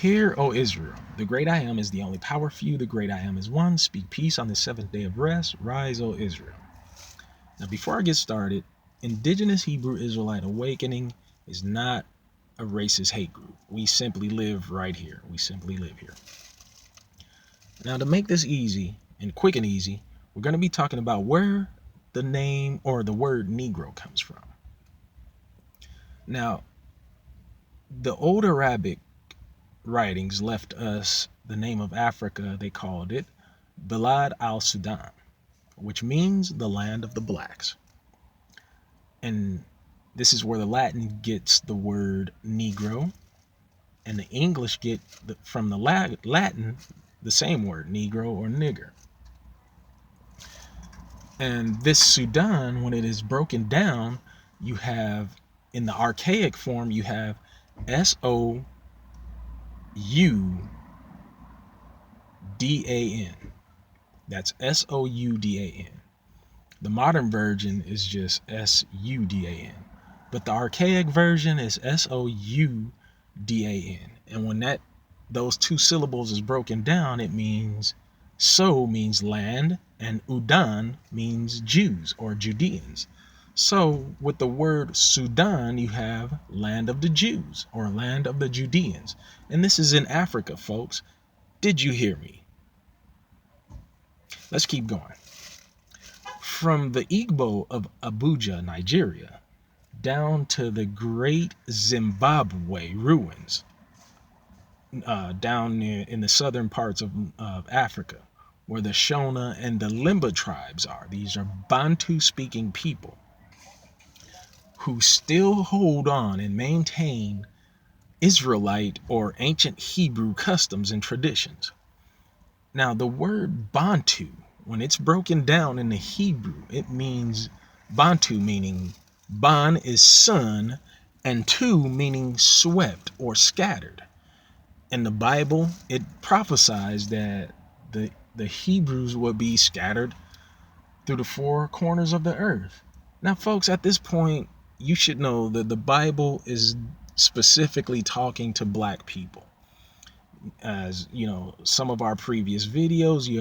Hear, O Israel, the great I am is the only power for you. The great I am is one. Speak peace on the seventh day of rest. Rise, O Israel. Now, before I get started, Indigenous Hebrew Israelite Awakening is not a racist hate group. We simply live right here. We simply live here. Now, to make this easy and quick and easy, we're going to be talking about where the name or the word Negro comes from. Now, the old Arabic writings left us the name of Africa. They called it Bilad al-Sudan, which means the land of the blacks. And this is where the Latin gets the word Negro, and the English get from the Latin the same word, Negro or nigger. And this Sudan, when it is broken down, you have, in the archaic form, you have S-O-U-D-A-N. That's S-O-U-D-A-N. The modern version is just S-U-D-A-N. But the archaic version is S-O-U-D-A-N. And when those two syllables is broken down, it means so means land, and Udan means Jews or Judeans. So with the word Sudan, you have land of the Jews or land of the Judeans. And this is in Africa, folks. Did you hear me? Let's keep going. From the Igbo of Abuja, Nigeria, down to the great Zimbabwe ruins, down near in the southern parts of Africa, where the Shona and the Lemba tribes are. These are Bantu-speaking people who still hold on and maintain Israelite or ancient Hebrew customs and traditions. Now, the word Bantu, when it's broken down in the Hebrew, it means Bantu, meaning Ban is son, and Tu meaning swept or scattered. In the Bible, it prophesies that the Hebrews would be scattered through the four corners of the earth. Now, folks, at this point, you should know that the Bible is specifically talking to black people. As you know, some of our previous videos, you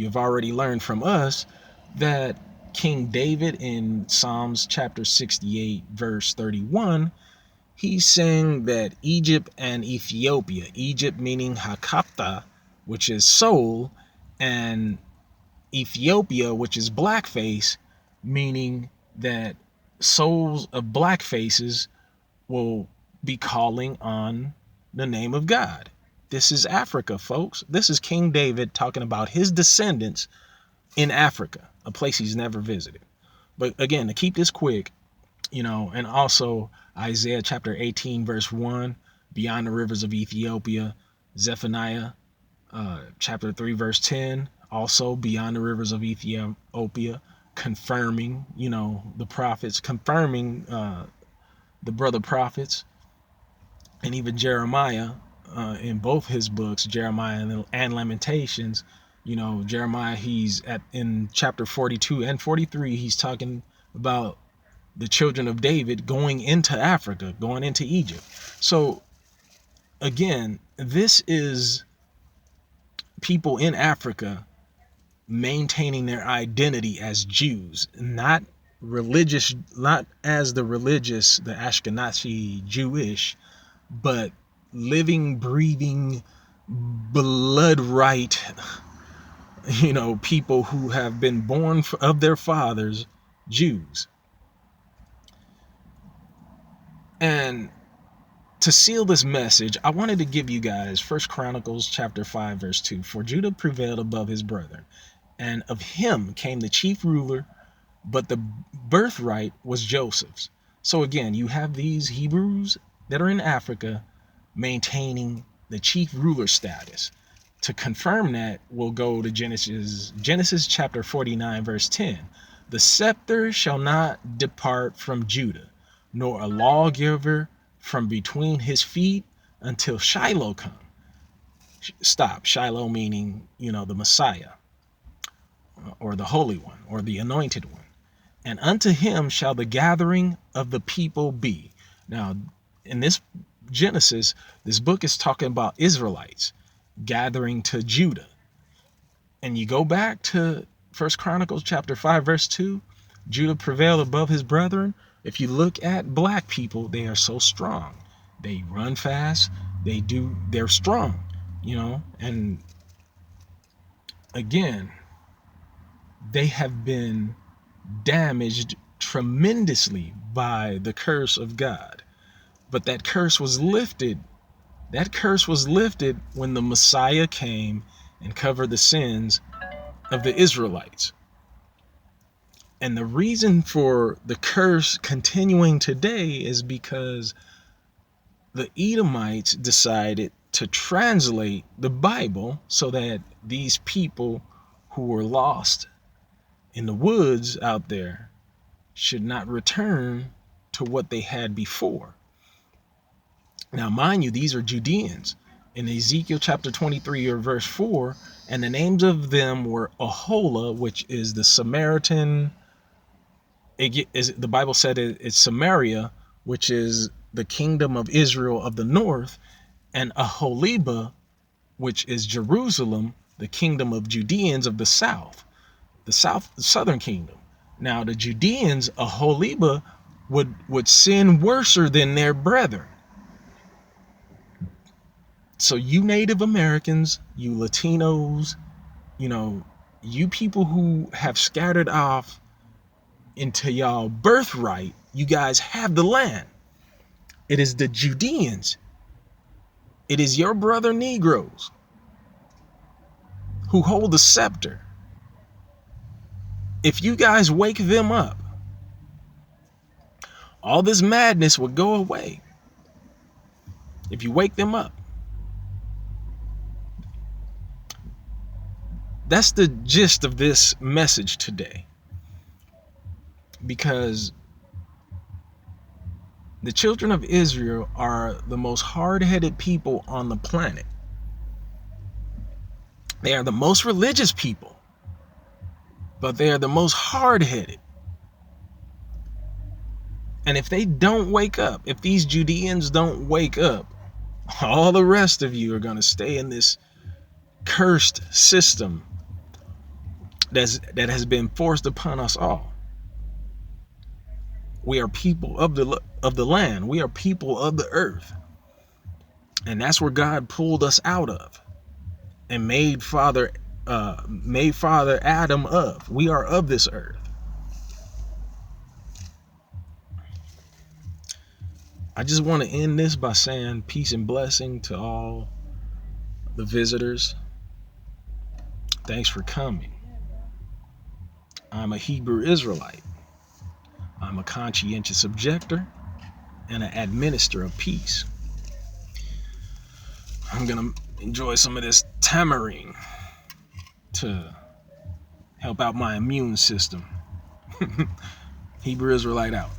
have already learned from us that King David in Psalms chapter 68, verse 31, he's saying that Egypt and Ethiopia, Egypt meaning Hakapta, which is soul, and Ethiopia, which is blackface, meaning that souls of black faces will be calling on the name of God. This is Africa, folks. This is King David talking about his descendants in Africa, a place he's never visited. But again, to keep this quick, and also Isaiah chapter 18, verse 1, beyond the rivers of Ethiopia, Zephaniah chapter 3, verse 10, also beyond the rivers of Ethiopia, confirming, the prophets, confirming the brother prophets, and even Jeremiah in both his books, Jeremiah and Lamentations. Jeremiah, in chapter 42 and 43, he's talking about the children of David going into Africa, going into Egypt. So again, this is people in Africa maintaining their identity as Jews, not religious, not as the religious, the Ashkenazi Jewish, but living, breathing, blood-right, people who have been born of their fathers, Jews. And to seal this message, I wanted to give you guys 1 Chronicles chapter 5, verse 2. For Judah prevailed above his brethren, and of him came the chief ruler, but the birthright was Joseph's. So again, you have these Hebrews that are in Africa maintaining the chief ruler status. To confirm that, we'll go to Genesis chapter 49, verse 10. The scepter shall not depart from Judah, nor a lawgiver from between his feet until Shiloh come. Stop. Shiloh meaning, the Messiah, or the Holy One, or the Anointed One. And unto him shall the gathering of the people be. Now, in this Genesis, this book is talking about Israelites gathering to Judah. And you go back to 1 Chronicles chapter 5, verse 2, Judah prevailed above his brethren. If you look at black people, they are so strong. They run fast. They're strong, and again, they have been damaged tremendously by the curse of God. But that curse was lifted. That curse was lifted when the Messiah came and covered the sins of the Israelites. And the reason for the curse continuing today is because the Edomites decided to translate the Bible so that these people who were lost in the woods out there should not return to what they had before. Now, mind you, these are Judeans. In Ezekiel chapter 23 or verse 4, and the names of them were Aholah, which is the Samaritan. The Bible said it's Samaria, which is the kingdom of Israel of the north, and Aholibah, which is Jerusalem, the kingdom of Judeans of the south, the southern kingdom. Now, the Judeans, Aholibah, would sin worse than their brethren. So you Native Americans, you Latinos, you people who have scattered off into y'all birthright, you guys have the land. It is the Judeans. It is your brother Negroes who hold the scepter. If you guys wake them up, all this madness would go away. If you wake them up. That's the gist of this message today. Because the children of Israel are the most hard-headed people on the planet. They are the most religious people, but they are the most hard-headed. And if they don't wake up, if these Judeans don't wake up, all the rest of you are going to stay in this cursed system that has been forced upon us all. We are people of the land. We are people of the earth. And that's where God pulled us out of and made Father Adam of. We are of this earth. I just want to end this by saying peace and blessing to all the visitors. Thanks for coming. I'm a Hebrew Israelite. I'm a conscientious objector and an administrator of peace. I'm going to enjoy some of this tamarind to help out my immune system. Hebrew Israelite out.